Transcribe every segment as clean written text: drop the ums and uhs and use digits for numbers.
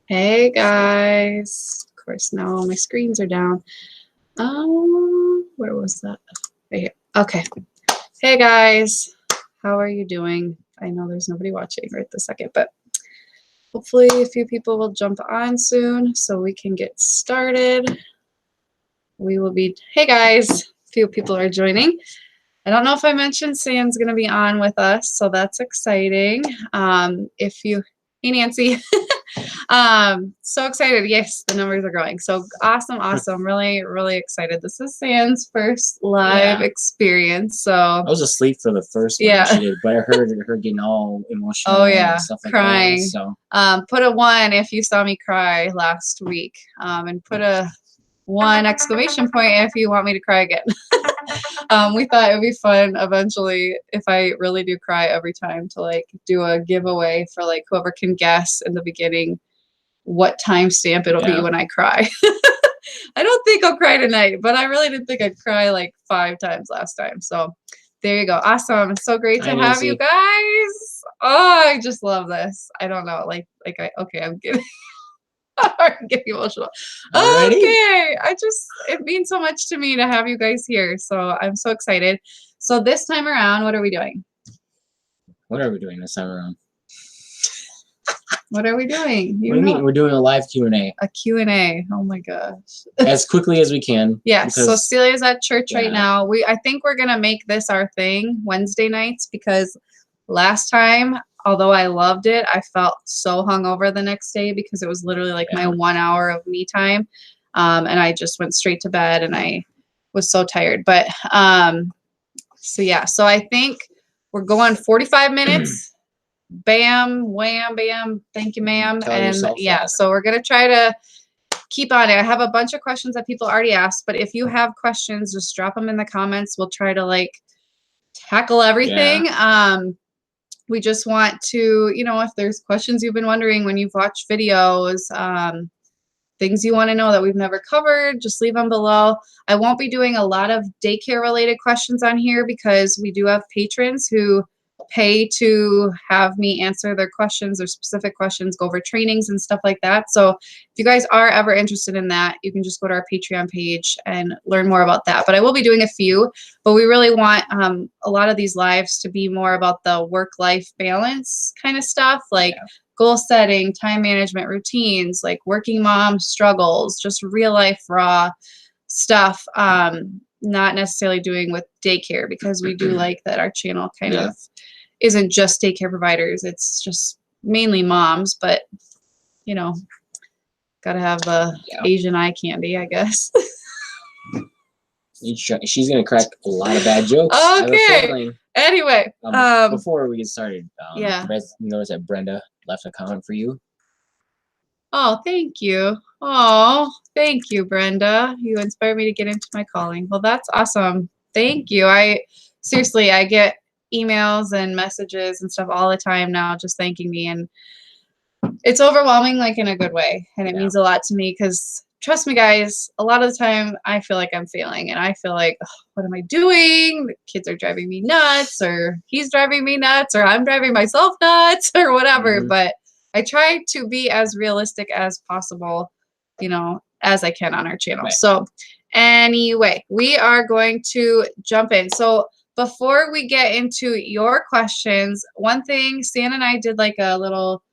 Hey guys. Of course, now my screens are down. Where was that? Right here. Okay. Hey guys. How are you doing? I know there's nobody watching right this second, but hopefully a few people will jump on soon so we can get started. Hey guys. A few people are joining. I don't know if I mentioned Sam's going to be on with us, so that's exciting. Hey Nancy. So excited. Yes, the numbers are growing. So awesome. Really, really excited. This is Sam's first live experience. So I was asleep for the first one she did, but I heard her getting all emotional and stuff like crying. that. So put a 1 if you saw me cry last week. And put a 1 exclamation point if you want me to cry again. We thought it would be fun eventually if I really do cry every time to like do a giveaway for like whoever can guess in the beginning what timestamp it'll be when I cry. I don't think I'll cry tonight, but I really didn't think I'd cry like 5 times last time. So there you go. Awesome. It's so great to have you guys. Oh, I just love this. I don't know. I'm getting I'm getting emotional. Already? Okay. It means so much to me to have you guys here. So I'm so excited. So this time around, what are we doing? What are we doing this time around? What are we doing? What do you mean? We're doing a live Q&A. A Q&A. Oh my gosh. As quickly as we can. Yes. So Celia's at church right now. I think we're going to make this our thing Wednesday nights because last time, although I loved it, I felt so hungover the next day because it was literally like my 1 hour of me time. And I just went straight to bed and I was so tired. But so I think we're going 45 minutes. Bam, wham, bam. Thank you, ma'am. And so we're going to try to keep on it. I have a bunch of questions that people already asked, but if you have questions, just drop them in the comments. We'll try to like tackle everything. We just want to, if there's questions you've been wondering when you've watched videos, things you want to know that we've never covered, just leave them below. I won't be doing a lot of daycare related questions on here because we do have patrons who pay to have me answer their questions or specific questions, go over trainings and stuff like that. So if you guys are ever interested in that, you can just go to our Patreon page and learn more about that. But I will be doing a few, but we really want a lot of these lives to be more about the work-life balance kind of stuff, like goal setting, time management, routines, like working mom struggles, just real life raw stuff. Not necessarily doing with daycare because we do like that our channel kind of isn't just daycare providers. It's just mainly moms, but gotta have Asian eye candy, I guess. She's gonna crack a lot of bad jokes. Okay. Anyway, before we get started, notice that Brenda left a comment for you. Oh, thank you. Oh, thank you, Brenda. You inspired me to get into my calling. Well, that's awesome. Thank you. Seriously, I get emails and messages and stuff all the time now just thanking me, and it's overwhelming, like in a good way, and it means a lot to me because trust me guys, a lot of the time I feel like I'm failing and I feel like, oh, what am I doing? The kids are driving me nuts, or he's driving me nuts, or I'm driving myself nuts, or whatever. But I try to be as realistic as possible, as I can on our channel. So anyway, we are going to jump in. So before we get into your questions, one thing, Stan and I did like a little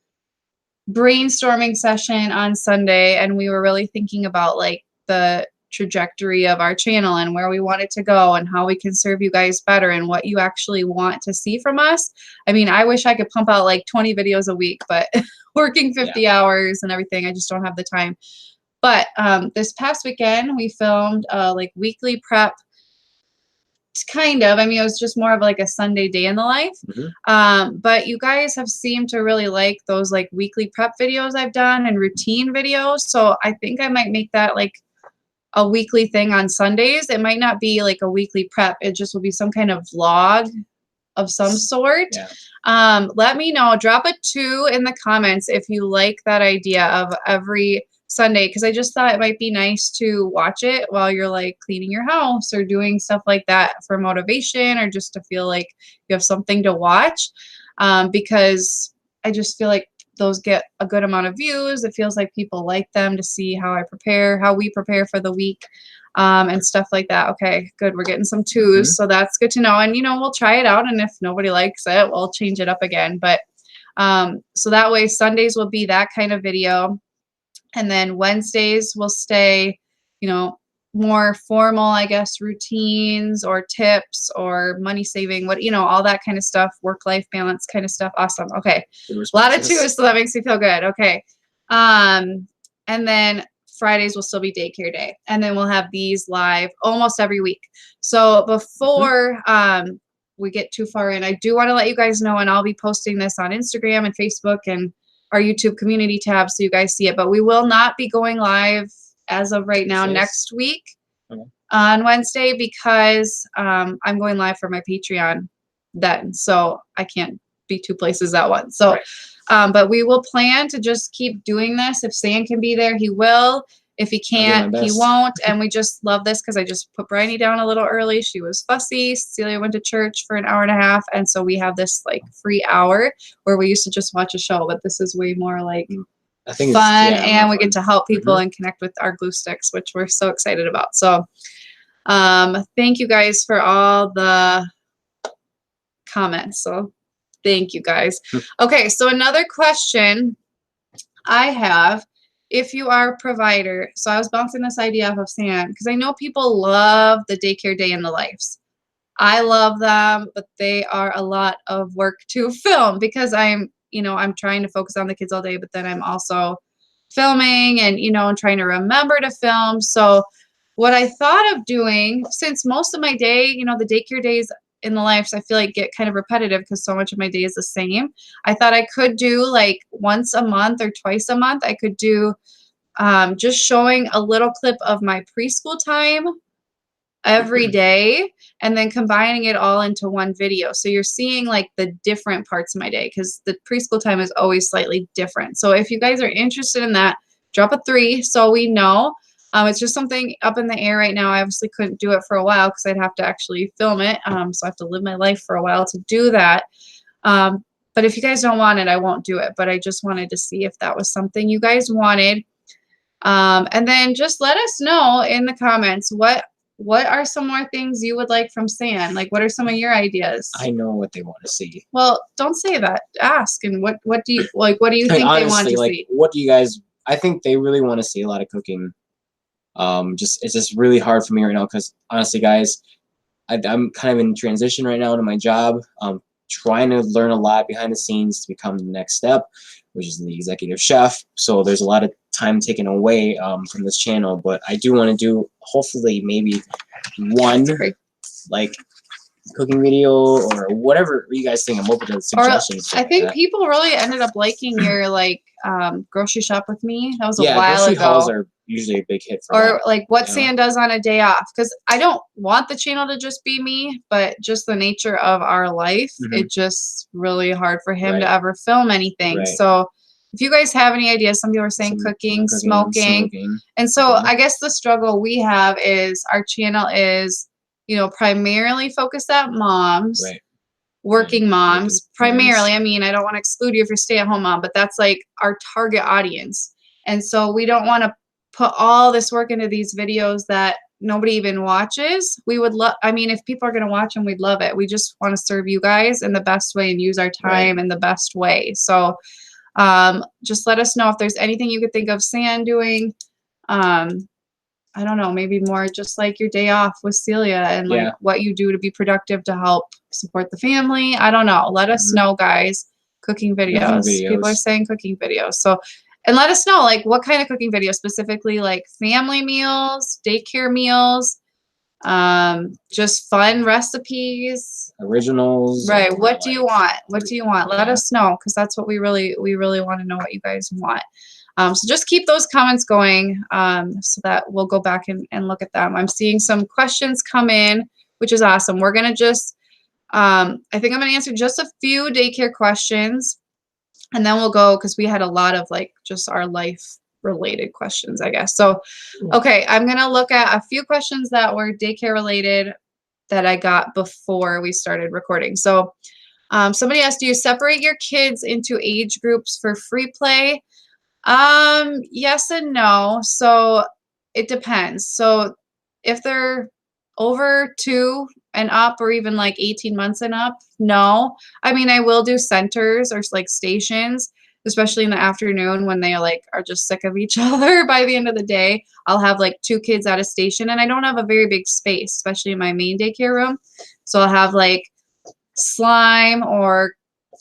brainstorming session on Sunday, and we were really thinking about like the trajectory of our channel and where we want it to go and how we can serve you guys better and what you actually want to see from us. I mean, I wish I could pump out like 20 videos a week, but working 50 hours and everything, I just don't have the time. But this past weekend we filmed like weekly prep. Kind of. I mean, it was just more of like a Sunday day in the life. But you guys have seemed to really like those like weekly prep videos I've done and routine videos. So I think I might make that like a weekly thing on Sundays. It might not be like a weekly prep. It just will be some kind of vlog of some sort. Let me know. Drop a 2 in the comments if you like that idea of every Sunday, because I just thought it might be nice to watch it while you're like cleaning your house or doing stuff like that for motivation, or just to feel like you have something to watch, because I just feel like those get a good amount of views. It feels like people like them to see how we prepare for the week, and stuff like that. Okay, good. We're getting some twos, so that's good to know. And we'll try it out, and if nobody likes it, we'll change it up again. But so that way Sundays will be that kind of video, and then Wednesdays will stay, more formal, I guess, routines or tips or money saving, all that kind of stuff, work-life balance kind of stuff. Awesome. Okay. A lot of twos, so that makes me feel good. Okay. And then Fridays will still be daycare day. And then we'll have these live almost every week. So before we get too far in, I do want to let you guys know, and I'll be posting this on Instagram and Facebook and our YouTube community tab so you guys see it, but we will not be going live as of right now next week on Wednesday, because I'm going live for my Patreon then, so I can't be two places at once. So but we will plan to just keep doing this. If Sam can be there, he will. If he can't, he won't. And we just love this because I just put Bryony down a little early. She was fussy. Celia went to church for an hour and a half, and so we have this like free hour where we used to just watch a show, but this is way more like I think fun, and we get to help people and connect with our glue sticks, which we're so excited about. So thank you guys for all the comments. So thank you guys. Okay, so another question I have, if you are a provider, so I was bouncing this idea off of Sam, because I know people love the daycare day in the lives. I love them, but they are a lot of work to film, because I'm trying to focus on the kids all day, but then I'm also filming and, and trying to remember to film. So what I thought of doing, since most of my day, the daycare days in the lives, I feel like get kind of repetitive because so much of my day is the same. I thought I could do like once a month or twice a month. I could do just showing a little clip of my preschool time every day, and then combining it all into one video. So you're seeing like the different parts of my day, because the preschool time is always slightly different. So if you guys are interested in that, drop a 3 so we know. It's just something up in the air right now. I obviously couldn't do it for a while because I'd have to actually film it. So I have to live my life for a while to do that. But if you guys don't want it, I won't do it. But I just wanted to see if that was something you guys wanted. And then just let us know in the comments what are some more things you would like from Sam? Like, what are some of your ideas? I know what they want to see. Well, don't say that. Ask. And what do you like? What do you think honestly, they want to see? What do you guys? I think they really want to see a lot of cooking. It's just really hard for me right now because honestly, guys, I'm kind of in transition right now to my job. Trying to learn a lot behind the scenes to become the next step, which is the executive chef. So there's a lot of time taken away from this channel, but I do want to do hopefully maybe one like cooking video or whatever you guys think. I'm open to suggestions. I think people really ended up liking your like grocery shop with me. That was a while grocery ago. hauls are usually a big hit for or that, like what Sam does on a day off, because I don't want the channel to just be me, but just the nature of our life, it's just really hard for him to ever film anything. So if you guys have any ideas, some people are saying cooking, smoking. And so I guess the struggle we have is our channel is, primarily focused at moms, working moms, primarily. I mean, I don't want to exclude you if you're stay-at-home mom, but that's like our target audience. And so we don't want to put all this work into these videos that nobody even watches. We would love, I mean, if people are going to watch them, we'd love it. We just want to serve you guys in the best way and use our time in the best way. So just let us know if there's anything you could think of Sam doing. I don't know, maybe more just like your day off with Celia and like what you do to be productive to help support the family. I don't know. Let us know, guys. Cooking videos. People are saying cooking videos. So, and let us know like what kind of cooking videos, specifically like family meals, daycare meals, just fun recipes, originals. Right. What do you want? What do you want? Let us know, because that's what we really want to know what you guys want. So just keep those comments going so that we'll go back and look at them. I'm seeing some questions come in, which is awesome. We're going to just, I think I'm going to answer just a few daycare questions, and then we'll go, because we had a lot of like just our life related questions, I guess. So, okay, I'm going to look at a few questions that were daycare related that I got before we started recording. So Somebody asked, do you separate your kids into age groups for free play? Yes and no. So it depends. So if they're over 2 and up, or even like 18 months and up, no. I mean, I will do centers or like stations, especially in the afternoon when they like are just sick of each other by the end of the day. I'll have like 2 kids at a station, and I don't have a very big space, especially in my main daycare room. So I'll have like slime or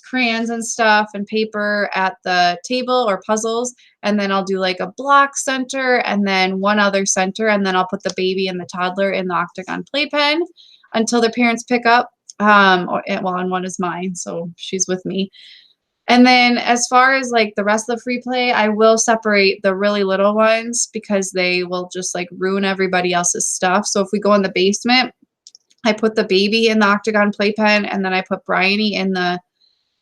crayons and stuff and paper at the table, or puzzles, and then I'll do like a block center and then one other center, and then I'll put the baby and the toddler in the octagon playpen until their parents pick up. And one is mine, so she's with me. And then as far as like the rest of the free play, I will separate the really little ones because they will just like ruin everybody else's stuff. So if we go in the basement, I put the baby in the octagon playpen, and then I put Bryony in the,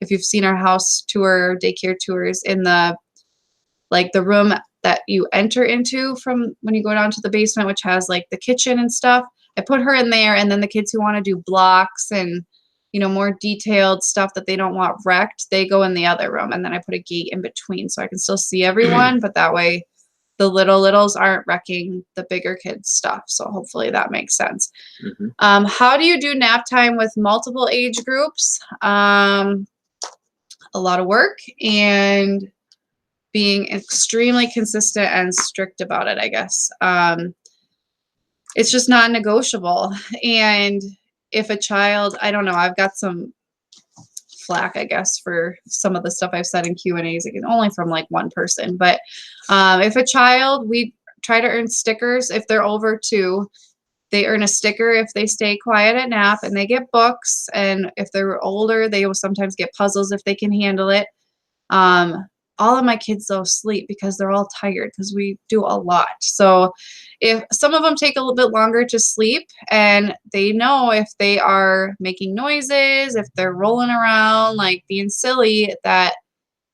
if you've seen our house tour, daycare tours, in the, like the room that you enter into from when you go down to the basement, which has like the kitchen and stuff. I put her in there, and then the kids who want to do blocks and, you know, more detailed stuff that they don't want wrecked, they go in the other room, and then I put a gate in between so I can still see everyone, but that way the littles aren't wrecking the bigger kids' stuff. So hopefully that makes sense. How do you do nap time with multiple age groups? A lot of work and being extremely consistent and strict about it, I guess. It's just not negotiable. And if a child, I don't know, I've got some flack, I guess, for some of the stuff I've said in Q&As, again, only from like one person. But if a child, we try to earn stickers. If they're over 2, they earn a sticker if they stay quiet at nap, and they get books. And if they're older, they will sometimes get puzzles if they can handle it. All of my kids though sleep because they're all tired because we do a lot. So if some of them take a little bit longer to sleep, and they know if they are making noises, if they're rolling around like being silly, that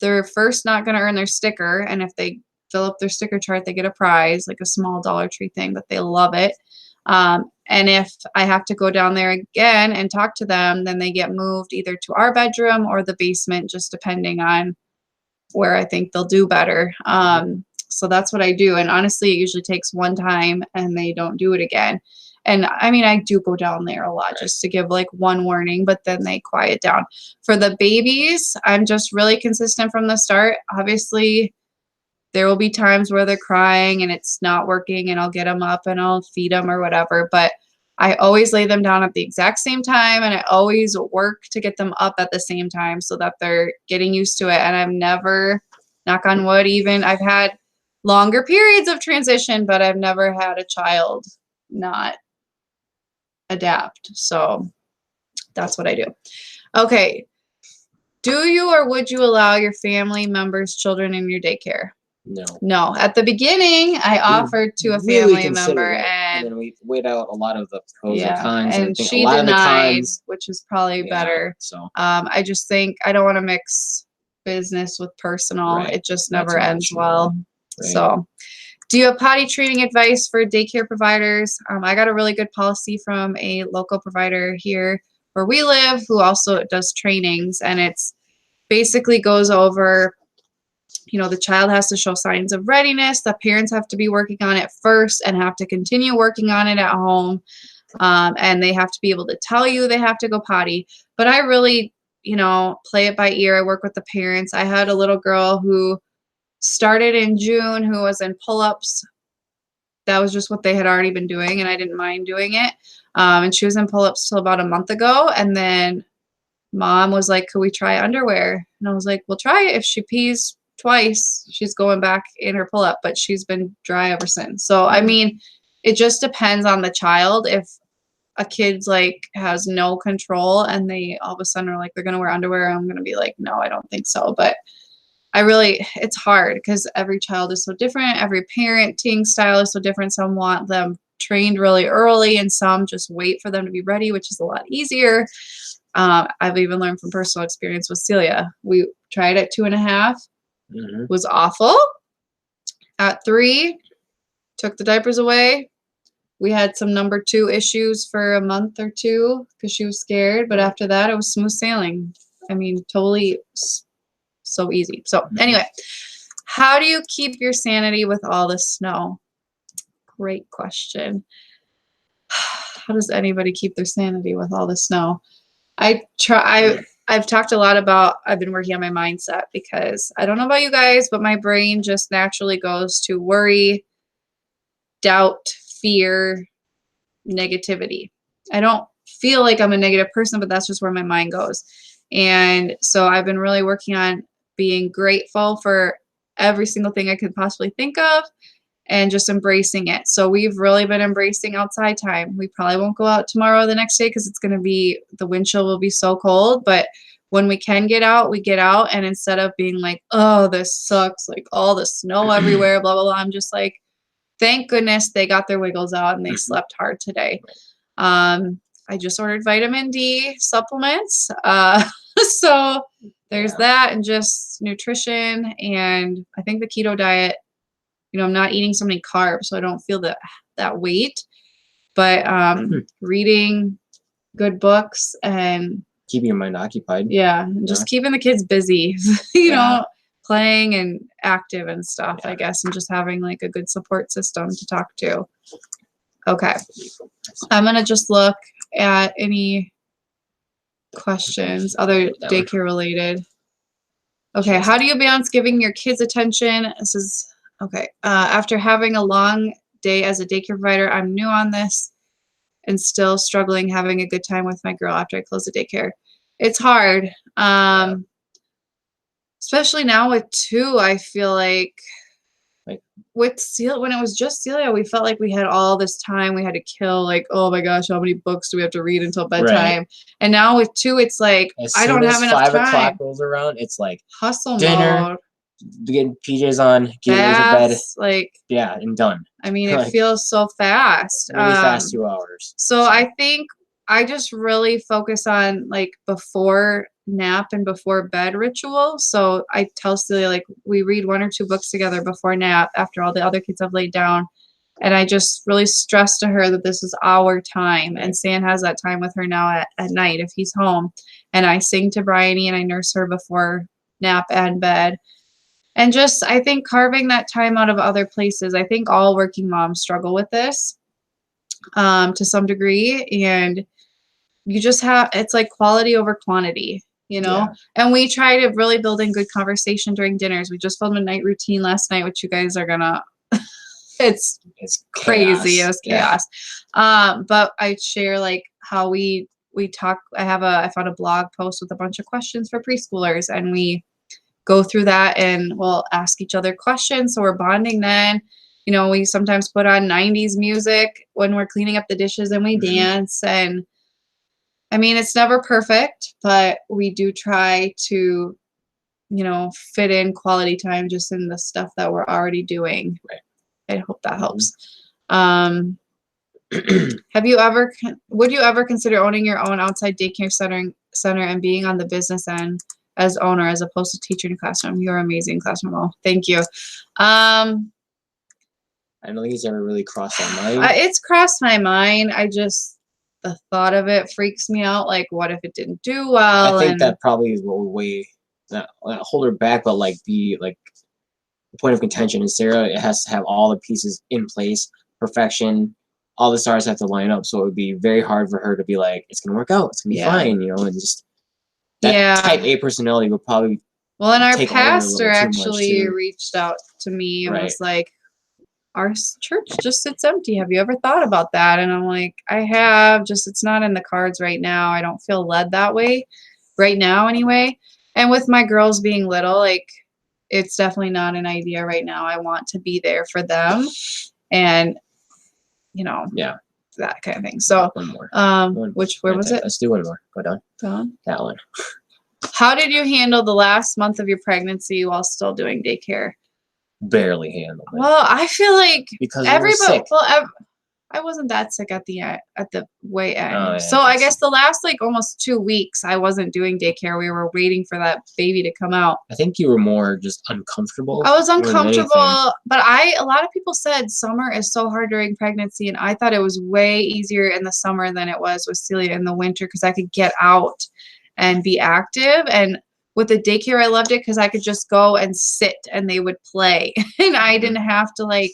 they're first not going to earn their sticker. And if they fill up their sticker chart, they get a prize, like a small Dollar Tree thing, but they love it. And if I have to go down there again and talk to them, then they get moved either to our bedroom or the basement, just depending on where I think they'll do better. So that's what I do. And honestly, it usually takes one time and they don't do it again. And I mean, I do go down there a lot just to give like one warning, but then they quiet down. For the babies, I'm just really consistent from the start. Obviously, there will be times where they're crying and it's not working, and I'll get them up and I'll feed them or whatever. But I always lay them down at the exact same time, and I always work to get them up at the same time so that they're getting used to it. And I've never, knock on wood, even I've had longer periods of transition, but I've never had a child not adapt. So that's what I do. Okay. Do you or would you allow your family members' children in your daycare? No. No. At the beginning, I offered to a family member, and then we weighed out a lot of the pros and yeah, cons. and I think she a lot of the denied, cons, which is probably yeah, better. So I just think I don't want to mix business with personal. Right. It just Not never too ends much, well. right. So, do you have potty training advice for daycare providers? I got a really good policy from a local provider here where we live who also does trainings, and it's basically goes over, you know, the child has to show signs of readiness. The parents have to be working on it first and have to continue working on it at home. And they have to be able to tell you they have to go potty. But I really, you know, play it by ear. I work with the parents. I had a little girl who started in June who was in pull-ups. That was just what they had already been doing, and I didn't mind doing it. And she was in pull-ups till about a month ago. And then mom was like, could we try underwear? And I was like, we'll try it. If she pees twice, she's going back in her pull-up, but she's been dry ever since. So, I mean, it just depends on the child. If a kid's like has no control and they all of a sudden are like, they're going to wear underwear, I'm going to be like, no, I don't think so. But it's hard because every child is so different. Every parenting style is so different. Some want them trained really early, and some just wait for them to be ready, which is a lot easier. I've even learned from personal experience with Celia. We tried at 2.5, was awful. At 3, took the diapers away, We had some number 2 issues for a month or 2 because she was scared, but after that, it was smooth sailing. I mean, totally so easy. So anyway, how do you keep your sanity with all the snow? Great question. How does anybody keep their sanity with all the snow? I've talked a lot about, I've been working on my mindset because I don't know about you guys, but my brain just naturally goes to worry, doubt, fear, negativity. I don't feel like I'm a negative person, but that's just where my mind goes. And so I've been really working on being grateful for every single thing I could possibly think of and just embracing it. So we've really been embracing outside time. We probably won't go out tomorrow or the next day because it's going to be, the wind chill will be so cold. But when we can get out, we get out. And instead of being like, oh, this sucks, like all the snow everywhere, blah, blah, blah, I'm just like, thank goodness they got their wiggles out and they slept hard today. I just ordered vitamin D supplements. So there's that, and just nutrition. And I think the keto diet, I'm not eating so many carbs, so I don't feel that weight. But reading good books and keeping your mind occupied. Yeah, and just keeping the kids busy, you know, playing and active and stuff, I guess, and just having like a good support system to talk to. Okay. I'm going to just look at any questions, other daycare related. Okay. How do you balance giving your kids attention? This is, okay. After having a long day as a daycare provider, I'm new on this and still struggling having a good time with my girl after I close the daycare. It's hard. Especially now with 2, I feel like with Celia, when it was just Celia, we felt like we had all this time we had to kill, like, oh my gosh, how many books do we have to read until bedtime? And now with 2, it's like, I don't have enough time. 5 o'clock rolls around, it's like hustle dinner, mode, getting PJs on, getting ready for bed. Like, and done. I mean, it feels so fast. Really fast 2 hours. So I think I just really focus on like before nap and before bed ritual. So I tell Celia, like, we read 1 or 2 books together before nap after all the other kids have laid down. And I just really stress to her that this is our time. And Stan has that time with her now at night if he's home. And I sing to Bryony and I nurse her before nap and bed. And just, I think carving that time out of other places. I think all working moms struggle with this to some degree. And you just have, it's like quality over quantity, you know? And we try to really build in good conversation during dinners. We just filmed a night routine last night, which you guys are gonna, it's crazy. Chaos. It was chaos. But I share like how we talk. I found a blog post with a bunch of questions for preschoolers, and we go through that and we'll ask each other questions. So we're bonding then. You know, we sometimes put on 90s music when we're cleaning up the dishes and we dance. And I mean, it's never perfect, but we do try to, you know, fit in quality time just in the stuff that we're already doing. I hope that helps. Would you ever consider owning your own outside daycare center and being on the business end as owner as opposed to teaching in classroom? You're amazing, classroom. Oh, thank you. I don't think it's ever really crossed my mind. It's crossed my mind. The thought of it freaks me out. Like, what if it didn't do well? I think that probably is what would not hold her back, but like be like the point of contention is Sarah. It has to have all the pieces in place, perfection. All the stars have to line up, so it would be very hard for her to be like, "It's gonna work out. It's gonna be fine," you know, and just that type A personality would probably. Well, and our pastor actually reached out to me and was like, our church just sits empty. Have you ever thought about that? And I'm like, I have, just it's not in the cards right now. I don't feel led that way right now anyway. And with my girls being little, like, it's definitely not an idea right now. I want to be there for them and, you know, that kind of thing. So, one more. Where was it? Let's do one more. Go down. That one. How did you handle the last month of your pregnancy while still doing daycare? Barely handled it. Well, I feel like because everybody. I wasn't that sick at the end, at the way end. Oh, yeah, So I guess the last like almost 2 weeks I wasn't doing daycare. We were waiting for that baby to come out. I think you were more just uncomfortable. I was more than anything. uncomfortable, but a lot of people said summer is so hard during pregnancy, and I thought it was way easier in the summer than it was with Celia in the winter because I could get out and be active. And with the daycare, I loved it because I could just go and sit and they would play, and I didn't have to like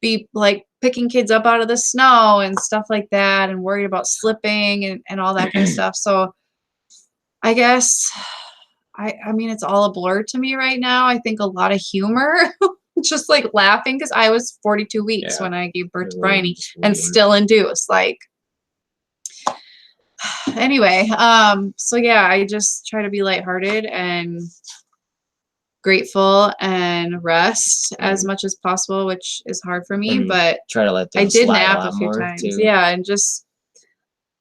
be like picking kids up out of the snow and stuff like that and worried about slipping and all that kind of stuff. So I guess I mean it's all a blur to me right now. I think a lot of humor, just like laughing because I was 42 weeks when I gave birth to Bryony and still induced. Like anyway, so yeah, I just try to be lighthearted and grateful and rest as much as possible, which is hard for me, but try to let them I did slide nap a a few lot more, times. too. Yeah, and just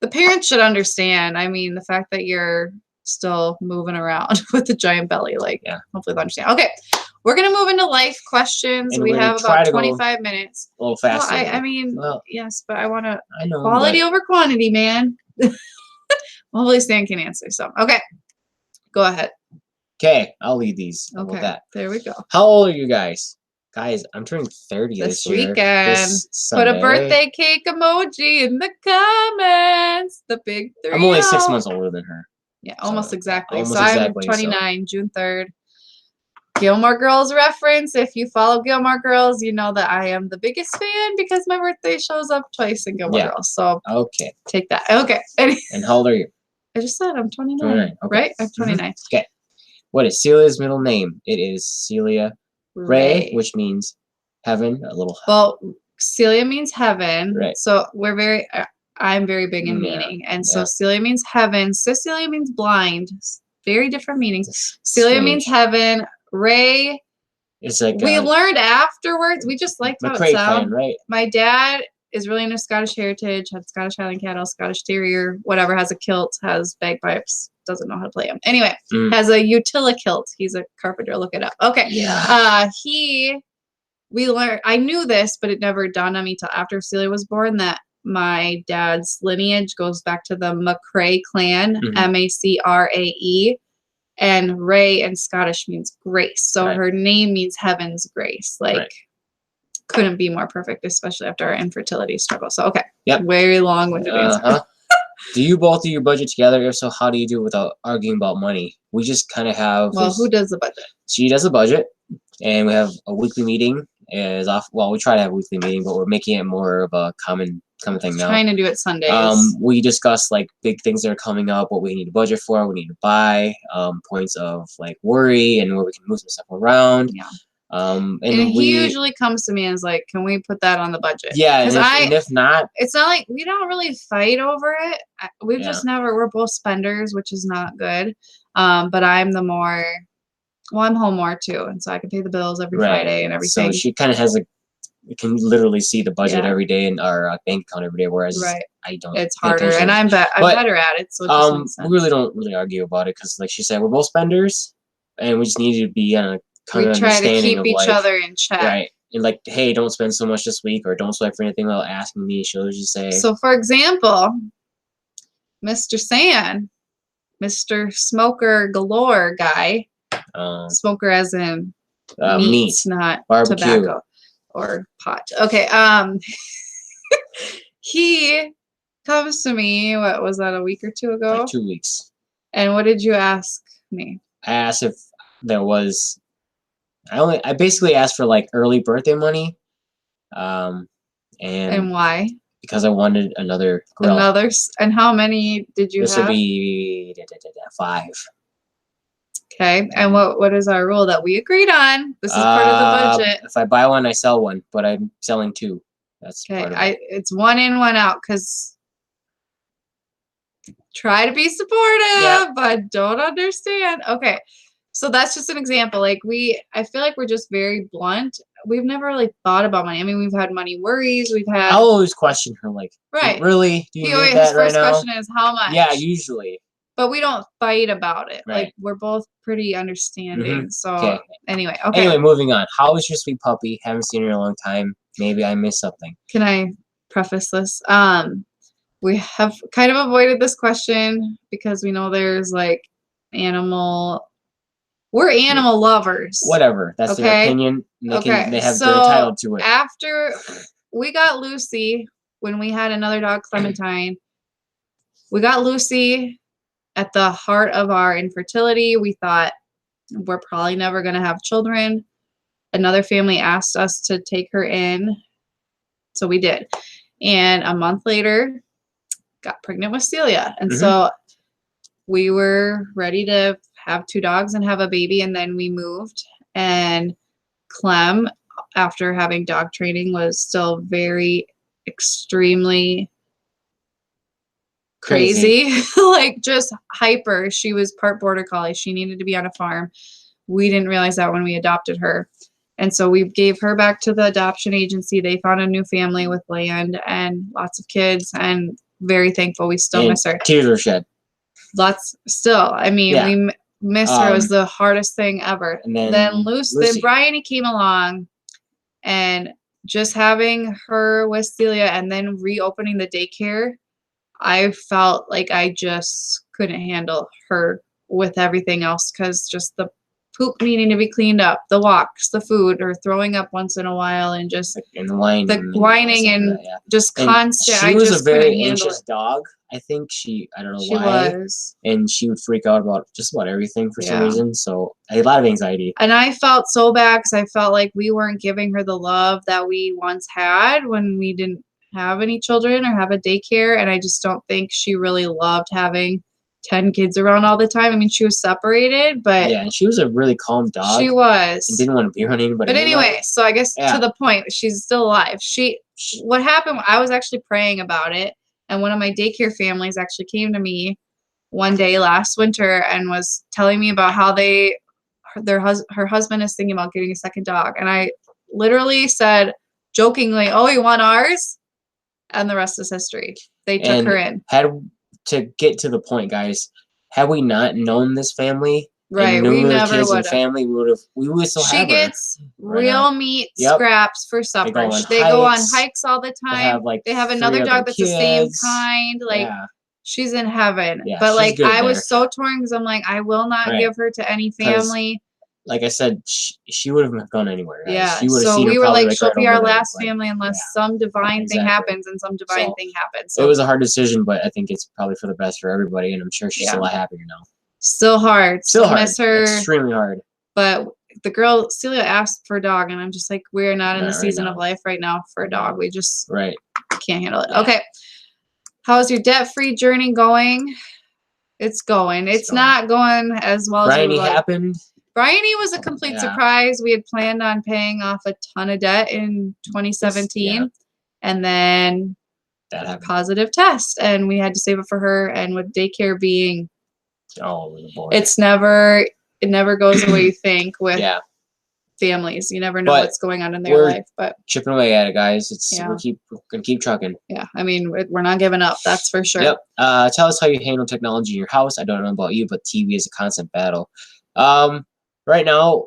the parents should understand. I mean, the fact that you're still moving around with a giant belly, like hopefully they'll understand. Okay, we're gonna move into life questions. And we we're have gonna try about to 25 minutes. A little Well, faster. I mean, yes, but I want to know, quality over quantity, man. Hopefully Stan can answer. So, okay, go ahead. Okay, I'll lead these. How Okay, about that? there we go. How old are you guys? Guys, I'm turning 30 This year, weekend. this Put a Sunday. birthday cake emoji in the comments. The big 3. I'm only 6 months older than her. Yeah, almost exactly. Almost so exactly, I'm 29, June 3rd. Gilmore Girls reference. If you follow Gilmore Girls, you know that I am the biggest fan because my birthday shows up twice in Gilmore Girls. So okay, take that. Okay. And how old are you? I just said I'm 29. 29. Okay. Right? I'm 29. Okay. What is Celia's middle name? It is Celia Ray, which means heaven. A little. Well, Celia means heaven. Right. So I'm very big in meaning. And so Celia means heaven. Cecilia means blind. Very different meanings. Celia means heaven. Ray. It's like we learned afterwards. We just liked how it sounded. Right. My dad is really into Scottish heritage, had Scottish Highland cattle, Scottish Terrier, whatever, has a kilt, has bagpipes, doesn't know how to play them. Anyway, has a utilikilt. He's a carpenter. Look it up. Okay. Yeah. We learned, I knew this, but it never dawned on me till after Celia was born that my dad's lineage goes back to the McCrae clan, Macrae, and Ray in Scottish means grace. So her name means heaven's grace. Like, couldn't be more perfect, especially after our infertility struggle. So, okay. Yep. Very long-winded answer. Do you both do your budget together? If so, how do you do it without arguing about money? We just kind of have. Well, who does the budget? She does the budget, and we have a weekly meeting. Well, we try to have a weekly meeting, but we're making it more of a common thing now. Trying to do it Sundays. We discuss like big things that are coming up, what we need to budget for, what we need to buy, points of like worry, and where we can move some stuff around. Yeah. And he usually comes to me and is like, "Can we put that on the budget?" Yeah, and if not, it's not like we don't really fight over it. We've just never. We're both spenders, which is not good. But I'm the more. Well, I'm home more too, and so I can pay the bills every Friday and everything. So she kind of has we can literally see the budget every day in our bank account every day, whereas I don't. It's harder, and I'm better at it. So it just makes sense. We really don't argue about it because, like she said, we're both spenders, and we just need to be on a kind of understanding of life. We try to keep each other in check. Right. And like, hey, don't spend so much this week, or don't swipe for anything without asking me. She'll just say. So, for example, Mr. San, Mr. Smoker Galore guy, smoker as in meat, not barbecue. Tobacco or pot. Okay. He comes to me. What was that? A week or two ago? Like 2 weeks. And what did you ask me? I asked if there was. I basically asked for like early birthday money, and why? Because I wanted another grill. And how many did you have? This would be 5. Okay, and what is our rule that we agreed on? This is part of the budget. If I buy one, I sell one, but I'm selling 2. That's okay. Part of it. It's 1 in, 1 out, because try to be supportive, but don't understand. Okay. So that's just an example. Like I feel like we're just very blunt. We've never really thought about money. I mean, we've had money worries. We've had. I'll always question her, like, really? Do you need that right now? His first question is how much? Yeah, usually. But we don't fight about it. Right. Like we're both pretty understanding. So anyway, okay. Anyway, moving on. How is your sweet puppy? Haven't seen her in a long time. Maybe I missed something. Can I preface this. We have kind of avoided this question because we know there's like we're animal lovers. Whatever. That's their Okay? opinion. And Okay. they're So entitled to it. after we got Lucy, when we had another dog, Clementine, we got Lucy at the heart of our infertility. We thought we're probably never going to have children. Another family asked us to take her in, so we did. And a month later, got pregnant with Celia. And so we were ready to have 2 dogs and have a baby, and then we moved. And Clem, after having dog training, was still very extremely crazy. Like just hyper. She was part border collie. She needed to be on a farm. We didn't realize that when we adopted her. And so we gave her back to the adoption agency. They found a new family with land and lots of kids, and very thankful. We still miss her. Tears were shed. Lots still. I mean, we miss her. It was the hardest thing ever. And then Lucy. Then Bryony came along, and just having her with Celia and then reopening the daycare, I felt like I just couldn't handle her with everything else, because just the poop needing to be cleaned up, the walks, the food, or throwing up once in a while, and just and whining, the whining and just and constant. She was a very anxious dog. I think I don't know why. And she would freak out about just about everything for some reason. So I had a lot of anxiety. And I felt so bad because I felt like we weren't giving her the love that we once had when we didn't have any children or have a daycare. And I just don't think she really loved having 10 kids around all the time. I mean, she was separated, but yeah, and she was a really calm dog. She was. And didn't want to be around anybody. But anyway, so I guess to the point, she's still alive. What happened, I was actually praying about it, and one of my daycare families actually came to me one day last winter and was telling me about how her husband is thinking about getting a second dog. And I literally said jokingly, "Oh, you want ours?" And the rest is history. They took her in. To get to the point, guys, had we not known this family, right, we never would have. Family, we would still have her. She gets real meat scraps for supper. They go on hikes all the time. They have another dog that's the same kind. Like she's in heaven. Yeah, but like I was so torn because I'm like, I will not give her to any family. Like I said, she would have gone anywhere. Guys. Yeah, she so we were like, she'll be our last family unless some divine thing happens, and some divine thing happens. So it was a hard decision, but I think it's probably for the best for everybody, and I'm sure she's still happier now. Still hard. Still hard. Miss her. Extremely hard. But the girl, Celia, asked for a dog, and I'm just like, we're not in the season of life right now for a dog. We just can't handle it. Okay. How's your debt-free journey going? It's going. It's not going as well as we would like. Happened. Bryony was a complete surprise. We had planned on paying off a ton of debt in 2017, and then that happened. Positive test, and we had to save it for her. And with daycare being, it never goes the way you think with families. You never know what's going on in their life. But chipping away at it, guys. We're gonna keep trucking. Yeah, I mean, we're not giving up. That's for sure. Yep. Tell us how you handle technology in your house. I don't know about you, but TV is a constant battle. Right now,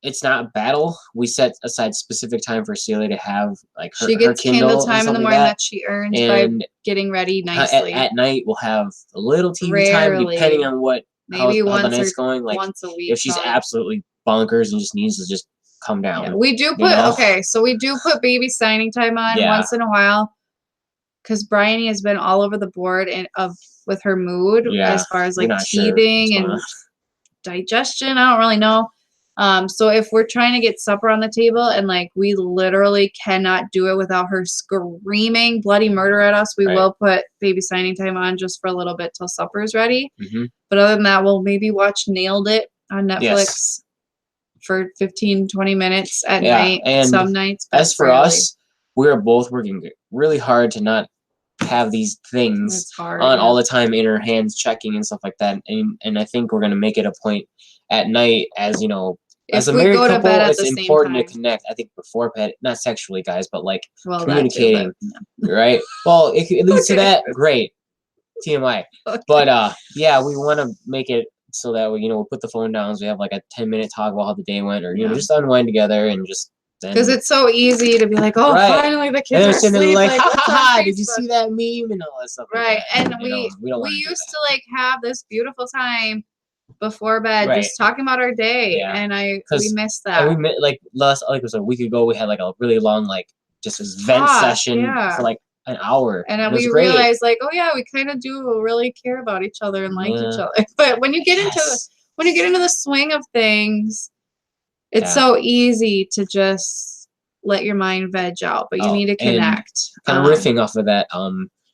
it's not a battle. We set aside specific time for Celia to have like her Kindle. She gets Kindle time in the morning that she earns by getting ready nicely. At night, we'll have a little TV time, depending on how the night's going. Like once a week. If she's absolutely bonkers and just needs to just come down. Yeah, we do put so we do put baby signing time on once in a while, because Bryony has been all over the board with her mood as far as like teething and digestion. I don't really know. So if we're trying to get supper on the table and like we literally cannot do it without her screaming bloody murder at us, we will put baby signing time on just for a little bit till supper is ready. But other than that, we'll maybe watch Nailed It on Netflix for 15-20 minutes at night, and some nights. As for us, we are both working really hard to not have these things on all the time in our hands, checking and stuff like that. And I think we're gonna make it a point at night, as you know, as a married couple, it's important to connect. I think before bed, not sexually, guys, but like communicating, right? Well, if it leads to that, great. TMI. But we want to make it so that we, we'll put the phone down, so we have like a 10-minute talk about how the day went, or just unwind together and just Because it's so easy to be like, oh, Right. finally the And kids they're are sitting there asleep. like, Like, ha what's ha on ha! Did you Facebook? see that meme and all that stuff? Right. Like that. And we don't we want to do used that. to like have this beautiful time before bed, Right. just talking about our day, Yeah. and we 'Cause- missed that. And we met like it was a week ago. We had like a really long like just this vent session for like an hour, and then it was we great. realized like, oh yeah, we kind of do really care about each other and like each other. But when you get into the swing of things, it's so easy to just let your mind veg out, but you need to connect. Kind of riffing off of that,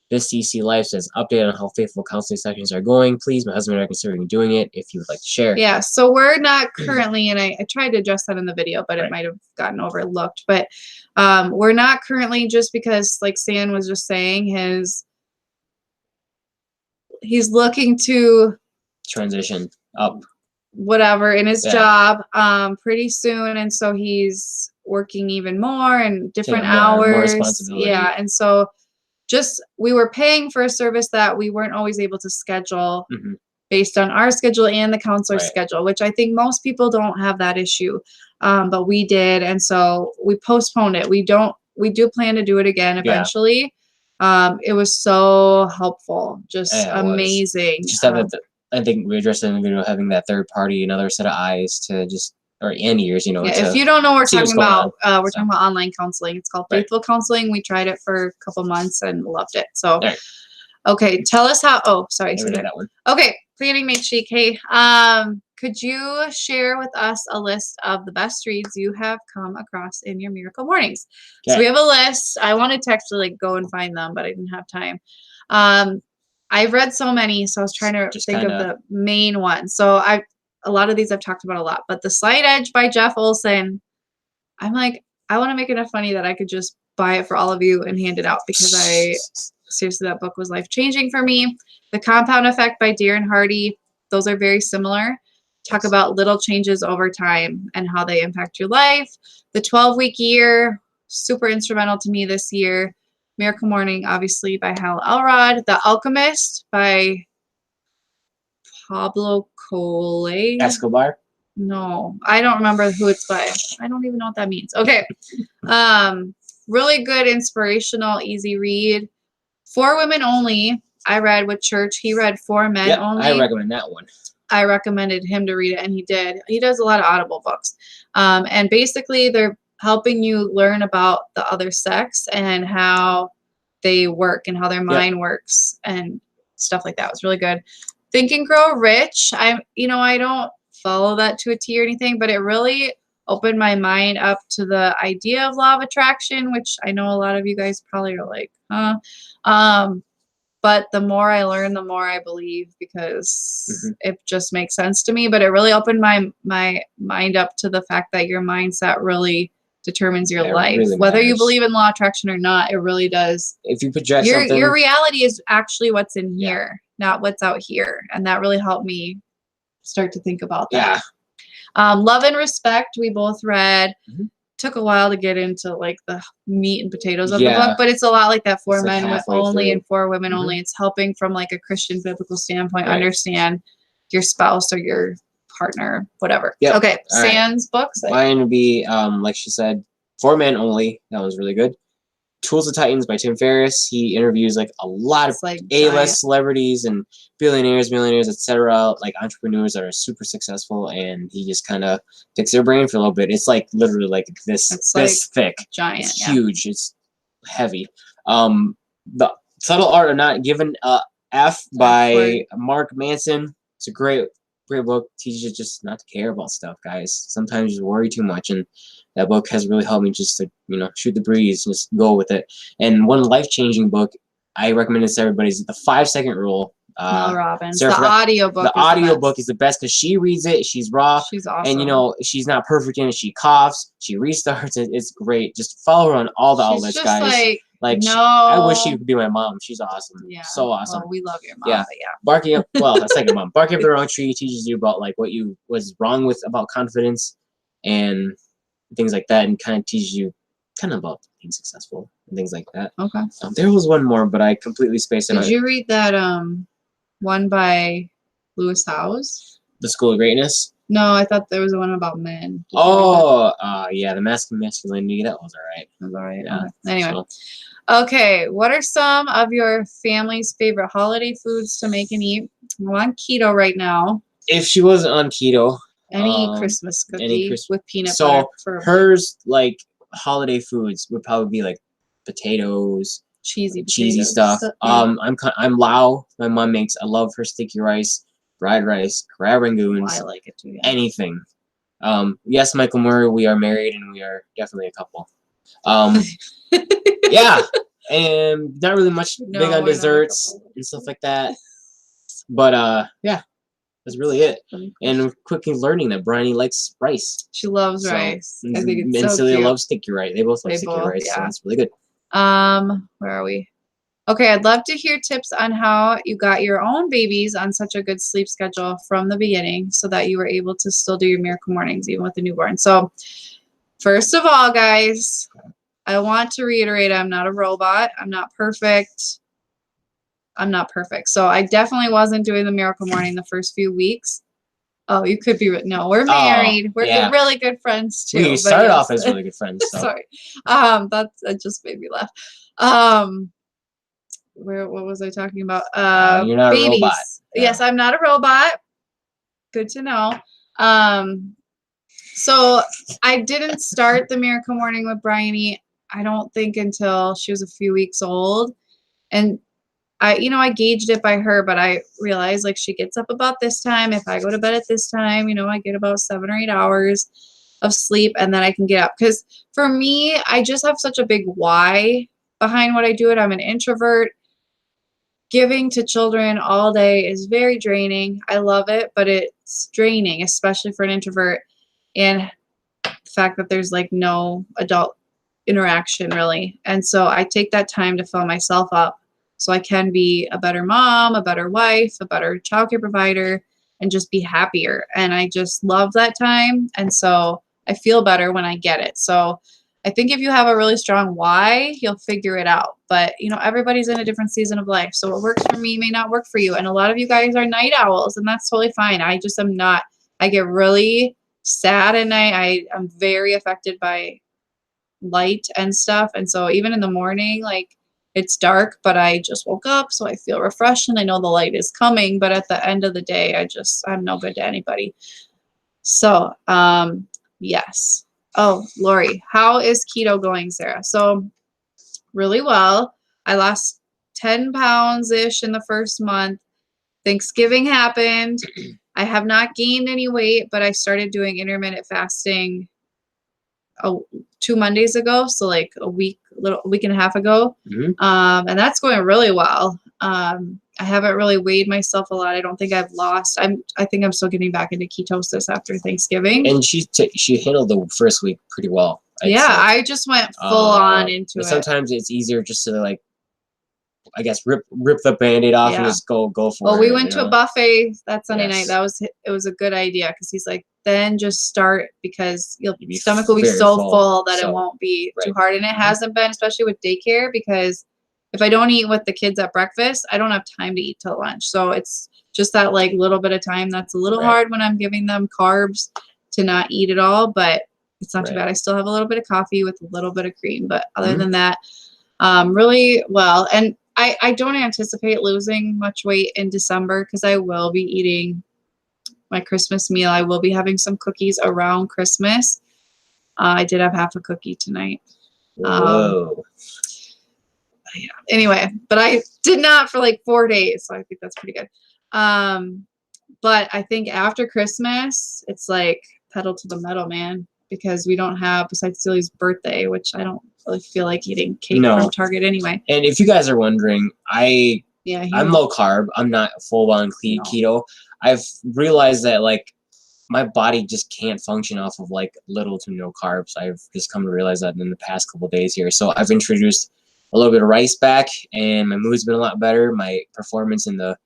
this CC Life says, update on how faithful counseling sessions are going. Please, my husband and I are considering doing it if you would like to share. Yeah, so we're not currently, and I tried to address that in the video, but it might have gotten overlooked. But we're not currently, just because, like Stan was just saying, he's looking to transition up whatever in his job pretty soon, and so he's working even more and different hours. More responsibility. Yeah, and so we were paying for a service that we weren't always able to schedule based on our schedule and the counselor's schedule, which I think most people don't have that issue, but we did, and so we postponed it. We do plan to do it again eventually. It was so helpful, just amazing. Just have I think we addressed it in the video, having that third party, another set of eyes to just, and ears, you know. Yeah, if you don't know what we're talking about, we're talking about online counseling. It's called Faithful Counseling. We tried it for a couple months and loved it. So, okay, tell us how. Oh, sorry, that one. Okay, planning mate chic. Hey, could you share with us a list of the best reads you have come across in your miracle mornings? So we have a list. I wanted to actually like go and find them, but I didn't have time. I've read so many, so I was trying to think of the main ones. So a lot of these I've talked about a lot, but The Slight Edge by Jeff Olson, I'm like, I want to make enough money that I could just buy it for all of you and hand it out, because seriously, that book was life-changing for me. The Compound Effect by Darren Hardy, those are very similar. Talk about little changes over time and how they impact your life. The 12-Week Year, super instrumental to me this year. Miracle Morning, obviously, by Hal Elrod. The Alchemist by Pablo Cole. Escobar? No, I don't remember who it's by. I don't even know what that means. Okay. Really good, inspirational, easy read. For Women Only, I read with Church. He read For Men Only. I recommend that one. I recommended him to read it, and he did. He does a lot of Audible books. And basically, they're helping you learn about the other sex and how they work and how their mind works and stuff like that. It was really good. Think and Grow Rich. I don't follow that to a T or anything, but it really opened my mind up to the idea of law of attraction, which I know a lot of you guys probably are like, huh? But the more I learn, the more I believe, because it just makes sense to me. But it really opened my mind up to the fact that your mindset really determines your life. Really Whether you believe in law of attraction or not, it really does. If you project your reality is actually what's in here, not what's out here. And that really helped me start to think about that. Love and Respect, we both read. Took a while to get into like the meat and potatoes of the book, but it's a lot like that For Men Only and For Women Only. It's helping from like a Christian biblical standpoint understand your spouse or your partner, whatever. Okay, Sans books. Mine would be like she said, For Men Only. That was really good. Tools of Titans by Tim Ferriss. He interviews like a lot of A-list celebrities and billionaires, millionaires, etc., like entrepreneurs that are super successful, and he just kind of picks their brain for a little bit. It's like literally like this thick, giant, it's huge, it's heavy. The Subtle Art of Not Giving a F by Mark Manson. It's a great book. Teaches you just not to care about stuff, guys. Sometimes you worry too much, and that book has really helped me just to, shoot the breeze, just go with it. And one life-changing book I recommend this to everybody is The 5-Second Rule. Mel Robbins. The audiobook. The audiobook is the best because she reads it. She's raw. She's awesome. And she's not perfect in it. She coughs. She restarts it. It's great. Just follow her on all the outlets, guys. I wish she could be my mom. She's awesome. Yeah. So awesome. Well, we love your mom. Yeah. But Barking Up. Well, that's like your mom. Barking Up the Wrong Tree teaches you about like what you was wrong with about confidence and things like that, and kind of teaches you kind of about being successful and things like that. Okay. There was one more, but I completely spaced it out. Did you read that one by Lewis Howes? The School of Greatness? No, I thought there was one about men. Did Oh, yeah, the masculinity. That was all right. that was all right. Yeah. Okay. Anyway. So, Okay, what are some of your family's favorite holiday foods to make and eat? I'm on keto right now. if she wasn't on keto, Any Christmas cookie with peanut butter. so hers like holiday foods would probably be like potatoes, cheesy stuff. Yeah. I'm Lao. My mom makes. I love her sticky rice, fried rice, crab rangoons. I like it too. Yeah. Anything. Yes, Michael Murray. We are married and we are definitely a couple. Yeah, and not really much big on desserts and stuff like that. But yeah, that's really it. And quickly learning that Bryony likes rice. She loves rice. I think it's and so Celia cute. loves sticky rice. They both love sticky rice, yeah. so it's really good. Where are we? Okay, I'd love to hear tips on how you got your own babies on such a good sleep schedule from the beginning so that you were able to still do your miracle mornings even with the newborn. So, first of all, guys, I want to reiterate I'm not a robot. I'm not perfect. I'm not perfect. So, I definitely wasn't doing the miracle morning the first few weeks. Oh, you could be. No, we're married. We're really good friends too. We started off as really good friends. So. Sorry. That just made me laugh. What was I talking about? You're not babies. a robot. Yeah. Yes, I'm not a robot. Good to know. So I didn't start the miracle morning with Bryony, I don't think until she was a few weeks old. And I gauged it by her, but I realized like she gets up about this time. If I go to bed at this time, I get about 7 or 8 hours of sleep and then I can get up. Because for me, I just have such a big why behind what I do. I'm an introvert. Giving to children all day is very draining. I love it, but it's draining, especially for an introvert. And the fact that there's like no adult interaction really. And so I take that time to fill myself up so I can be a better mom, a better wife, a better childcare provider, and just be happier. And I just love that time. And so I feel better when I get it. So I think if you have a really strong why, you'll figure it out. But, everybody's in a different season of life. So what works for me may not work for you. And a lot of you guys are night owls, and that's totally fine. I just am not. I get really sad at night. I'm very affected by light and stuff. And so even in the morning, like it's dark, but I just woke up, so I feel refreshed and I know the light is coming. But at the end of the day, I'm no good to anybody. So, yes. Oh, Lori, how is keto going, Sarah? So really well. I lost 10 pounds-ish in the first month. Thanksgiving happened. I have not gained any weight, but I started doing intermittent fasting 2 Mondays ago, so like a week and a half ago. And that's going really well. I haven't really weighed myself a lot. I don't think I've lost. I think I'm still getting back into ketosis after Thanksgiving. And she handled the first week pretty well. I just went full on into it. Sometimes it's easier just to like, I guess rip the Band-Aid off and just go for it. Well, we went to a buffet that Sunday night. It was a good idea because he's like, then just start because your stomach will be so full that it won't be too hard. And it hasn't been, especially with daycare, because if I don't eat with the kids at breakfast, I don't have time to eat till lunch. So it's just that like little bit of time that's a little hard when I'm giving them carbs to not eat at all, but it's not too bad. I still have a little bit of coffee with a little bit of cream, but other than that, really well. And I don't anticipate losing much weight in December because I will be eating my Christmas meal. I will be having some cookies around Christmas. I did have half a cookie tonight. Whoa. Yeah. Anyway, but I did not for like 4 days, so I think that's pretty good. But I think after Christmas, it's like pedal to the metal, man, because we don't have, besides Celia's birthday, which I don't really feel like eating cake from Target anyway. And if you guys are wondering, I'm low carb. I'm not full on keto. I've realized that like my body just can't function off of like little to no carbs. I've just come to realize that in the past couple of days here. So I've introduced a little bit of rice back, and my mood's been a lot better. My performance in the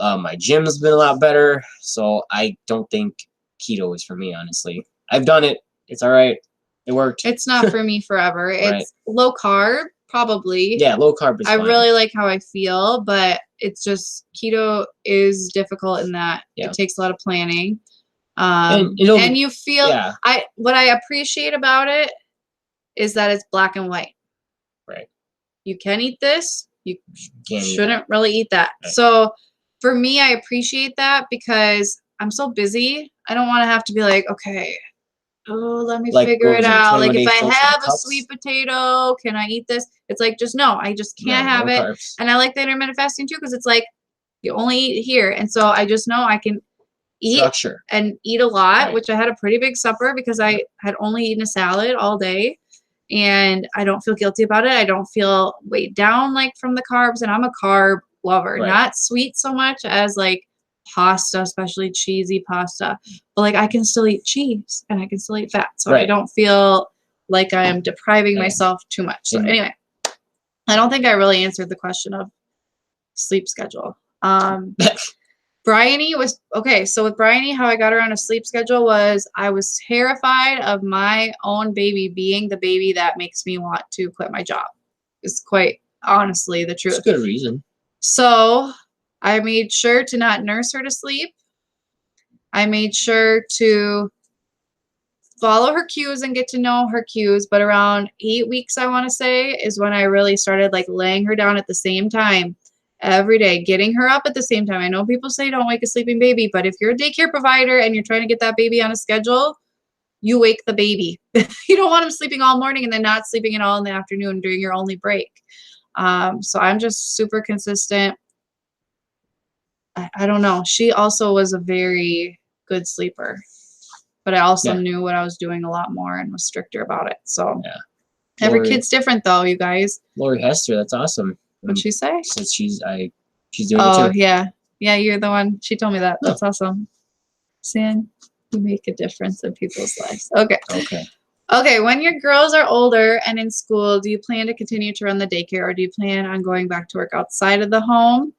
my gym's been a lot better. So I don't think keto is for me, honestly. I've done it. It's all right. It worked. It's not for me forever. It's low carb, probably. Yeah, low carb is fine. I really like how I feel, but it's just keto is difficult in that it takes a lot of planning. And you feel, yeah. what I appreciate about it is that it's black and white. Right. You can eat this. You Can't eat shouldn't really eat that. Right. So for me, I appreciate that because I'm so busy. I don't want to have to be like, okay, oh, let me Like, figure what it was it, out. Like 21 if Day I Fix with the have a cups? sweet potato, can I eat this? It's like, just no, I just can't have no it. carbs. And I like the intermittent fasting too because it's like you only eat here. And so I just know I can eat Structure. and eat a lot, Right. which I had a pretty big supper because I had only eaten a salad all day. And I don't feel guilty about it. I don't feel weighed down like from the carbs. And I'm a carb lover, Right. not sweet so much as like pasta, especially cheesy pasta. But like I can still eat cheese and I can still eat fat. So I Right. don't feel like I am depriving myself too much. So anyway, I don't think I really answered the question of sleep schedule. Bryony was okay. So with Bryony, how I got her on a sleep schedule was I was terrified of my own baby being the baby that makes me want to quit my job. It's quite honestly the truth. It's a good reason. So I made sure to not nurse her to sleep. I made sure to follow her cues and get to know her cues. But around 8 weeks, I want to say, is when I really started like laying her down at the same time every day, getting her up at the same time. I know people say don't wake a sleeping baby, but if you're a daycare provider and you're trying to get that baby on a schedule, you wake the baby. You don't want him sleeping all morning and then not sleeping at all in the afternoon during your only break. So I'm just super consistent. I don't know. She also was a very good sleeper, but I also knew what I was doing a lot more and was stricter about it. So every kid's different though, you guys. Lori Hester, that's awesome. What'd she say? Since she's doing it too. Oh yeah. Yeah, you're the one. She told me that. That's awesome. Sam, you make a difference in people's lives. Okay. Okay, when your girls are older and in school, do you plan to continue to run the daycare or do you plan on going back to work outside of the home?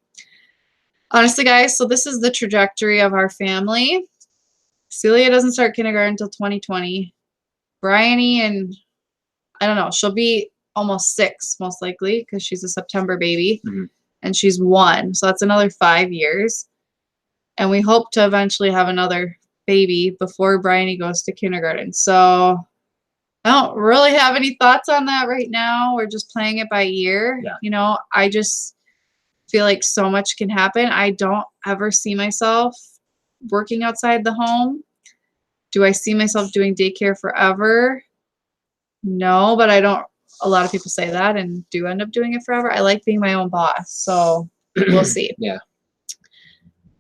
Honestly, guys, so this is the trajectory of our family. Celia doesn't start kindergarten until 2020. Bryony, and I don't know, she'll be almost 6 most likely because she's a September baby and she's 1. So that's another 5 years. And we hope to eventually have another baby before Bryony goes to kindergarten. So I don't really have any thoughts on that right now. We're just playing it by ear. Yeah. You know, I just feel like so much can happen. I don't ever see myself working outside the home. Do I see myself doing daycare forever? No, but I don't. A lot of people say that and do end up doing it forever. I like being my own boss, so we'll see. Yeah.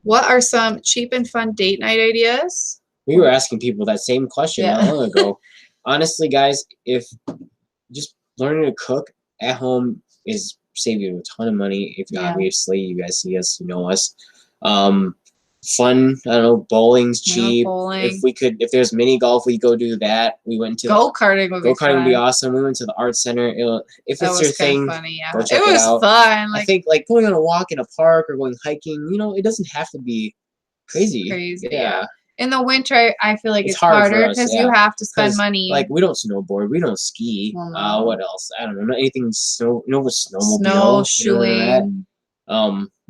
What are some cheap and fun date night ideas? We were asking people that same question not long ago. Honestly, guys, if just learning to cook at home is save you a ton of money. If obviously you guys see us, you know us. Fun, I don't know, bowling's cheap. Bowling. If there's mini golf, we go do that. We went to go-karting would be awesome. We went to the art center. If it's your thing, funny, go check it out. It was fun. I think like going on a walk in a park or going hiking, you know, it doesn't have to be crazy. Yeah. In the winter, I feel like it's harder because you have to spend money. Like we don't snowboard, we don't ski. Well, no. What else? I don't know. Anything snow? You know, with snowmobile, snowshoeing.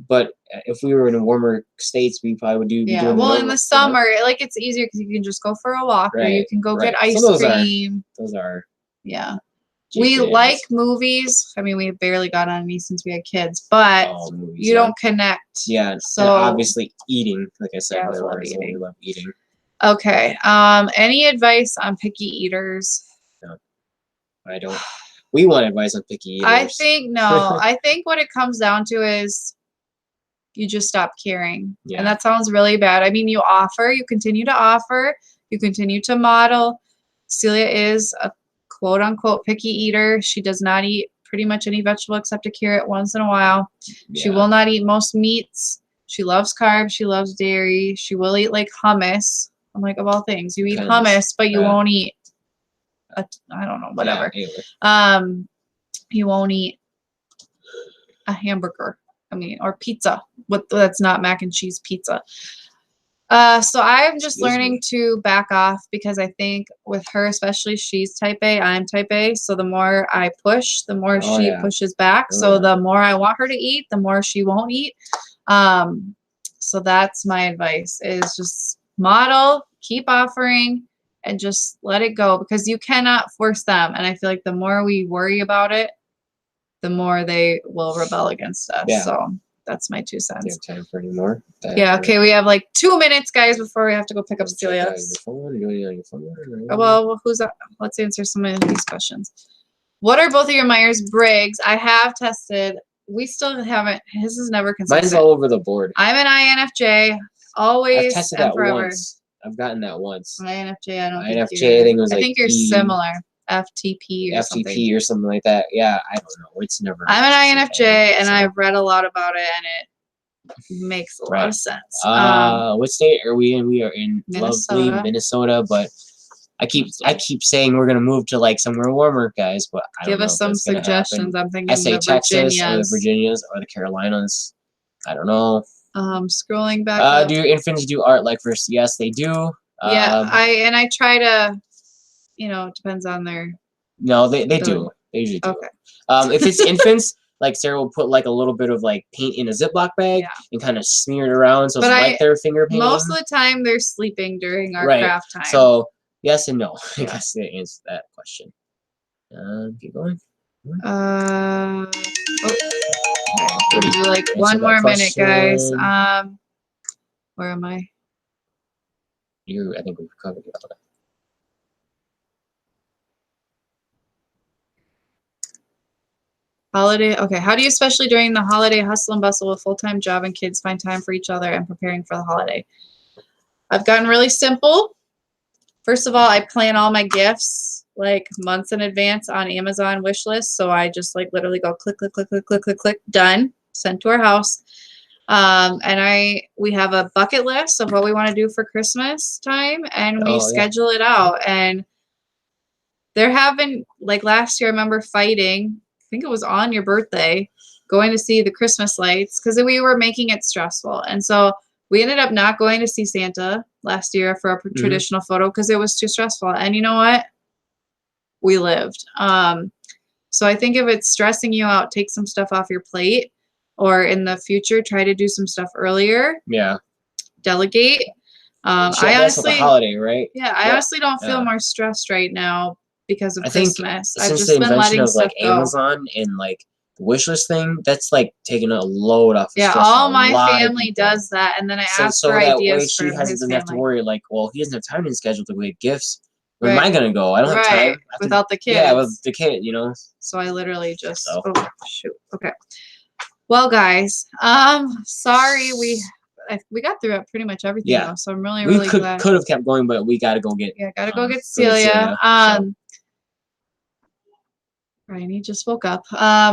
But if we were in warmer states, we probably would do. Yeah. Well, in the summer, like it's easier because you can just go for a walk or you can go get ice cream. Those are. Yeah. We like movies. I mean, we have barely got on any since we had kids, but you don't connect. Yeah. So obviously eating, like I said before, we love eating. Okay. Any advice on picky eaters? No, I don't. We want advice on picky eaters. I think what it comes down to is you just stop caring. Yeah. And that sounds really bad. I mean, you continue to offer, you continue to model. Celia is a quote unquote picky eater. She does not eat pretty much any vegetable except a carrot once in a while. Yeah. She will not eat most meats. She loves carbs. She loves dairy. She will eat like hummus. I'm like, of all things, you eat hummus, but you won't eat I don't know, whatever. Yeah, you won't eat a hamburger. I mean, or pizza. That's not mac and cheese pizza. So I'm just learning to back off because I think with her, especially, she's type A, I'm type A. So the more I push, the more she pushes back. So the more I want her to eat, the more she won't eat. So that's my advice is just model, keep offering and just let it go, because you cannot force them. And I feel like the more we worry about it, the more they will rebel against us. Yeah. So that's my 2 Do you cents. have time for any more? Yeah, okay, we have like 2 minutes, guys, before we have to go pick up Celia. Your phone? You doing it on your phone? Well, who's that? Let's answer some of these questions. What are both of your Myers-Briggs? I have tested. We still haven't. His is never consistent. Mine's all over the board. I'm an INFJ. Always. I've tested and that forever. once. I've gotten that once. INFJ, I don't INFJ, think you're. I think it was I like think you're E, similar. FTP or something. FTP or something like that. Yeah, I don't know. It's never. I'm an INFJ, and I've read a lot about it, and it makes a lot of sense. What state are we in? We are in Minnesota. lovely Minnesota, but I keep saying we're gonna move to like somewhere warmer, guys. But I don't give know us if some that's gonna suggestions. happen. I'm thinking I say the Texas or the Virginias. Virginias or the Carolinas. I don't know. Scrolling back up. Do your infants do art like first? Yes, they do. Yeah, I try to. You know, it depends on their. No, they do. They usually do. Okay. If it's infants, like Sarah will put like a little bit of like paint in a Ziploc bag and kind of smear it around so it's like their finger painting. Most of the time they're sleeping during our craft time. So yes and no. I guess to answer that question. Keep going. We'll do like one more minute, guys. Where am I? I think we've covered it all. Holiday. Okay. How do you, especially during the holiday hustle and bustle with full-time job and kids, find time for each other and preparing for the holiday? I've gotten really simple. First of all, I plan all my gifts like months in advance on Amazon wish list. So I just like literally go click, click, click, click, click, click, click, done, sent to our house. And we have a bucket list of what we want to do for Christmas time, and we schedule it out. And there have been, like last year, I remember fighting. I think it was on your birthday, going to see the Christmas lights because we were making it stressful. And so we ended up not going to see Santa last year for a traditional photo because it was too stressful. And you know what? We lived. So I think if it's stressing you out, take some stuff off your plate, or in the future, try to do some stuff earlier. Yeah. Delegate. I honestly, the holiday, right? Yeah, I honestly don't feel more stressed right now because of Christmas. I've just been letting of like Amazon and like the wish list thing, that's like taking a load off. Yeah, all my family does that, and then I ask for ideas for his family. She doesn't have to worry like, well, he doesn't have time to schedule to get gifts. Where am I gonna go? I don't have time without the kids. Yeah, with the kid, you know. So I literally just oh shoot. Okay. Well, guys, sorry we got through pretty much everything though, so I'm really glad. We could have kept going, but we gotta go get gotta go get Celia. Ryan just woke up.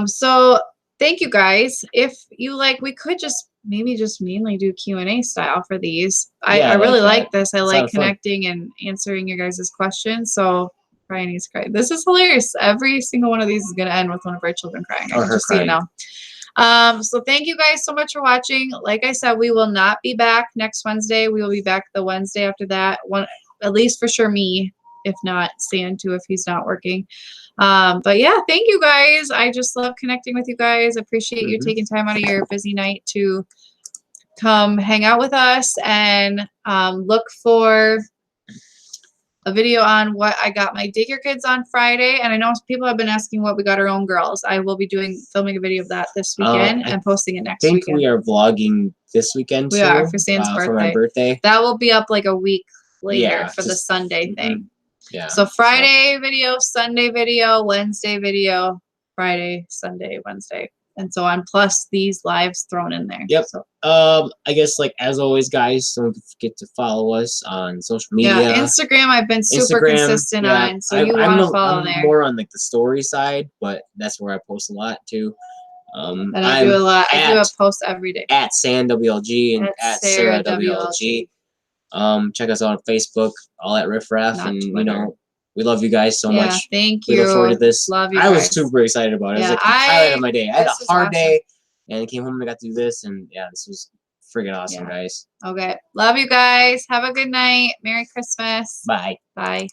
So thank you guys. If you like, we could maybe just mainly do Q&A style for these. I really like this. I like connecting and answering your guys' questions. So Ryan needs to cry. This is hilarious. Every single one of these is gonna end with one of our children crying. I can just see it now. So thank you guys so much for watching. Like I said, we will not be back next Wednesday. We will be back the Wednesday after that. One, at least for sure me, if not Stan too, if he's not working. But yeah, thank you guys. I just love connecting with you guys. Appreciate you taking time out of your busy night to come hang out with us, and look for a video on what I got my daycare kids on Friday. And I know people have been asking what we got our own girls. I will be filming a video of that this weekend and posting it next weekend. We are vlogging this weekend too. We are for Stan's birthday. For my birthday. That will be up like a week later for the Sunday thing. Yeah. So Friday video, Sunday video, Wednesday video, Friday, Sunday, Wednesday, and so on, plus these lives thrown in there. Yep. So. I guess like as always, guys, don't forget to follow us on social media. Yeah, Instagram I've been super consistent on, so you want to follow there. I'm more on like the story side, but that's where I post a lot too. And I do a lot. I do a post every day. At SanWLG and at Sarah WLG. Check us out on Facebook, all at Riff Raff, and Twitter. You know, we love you guys so much. Thank you. We look forward to this. Love you. I was super excited about it. It was like the highlight of my day. I had a hard day, and I came home and I got to do this, and yeah, this was freaking awesome, guys. Okay, love you guys. Have a good night. Merry Christmas. Bye. Bye.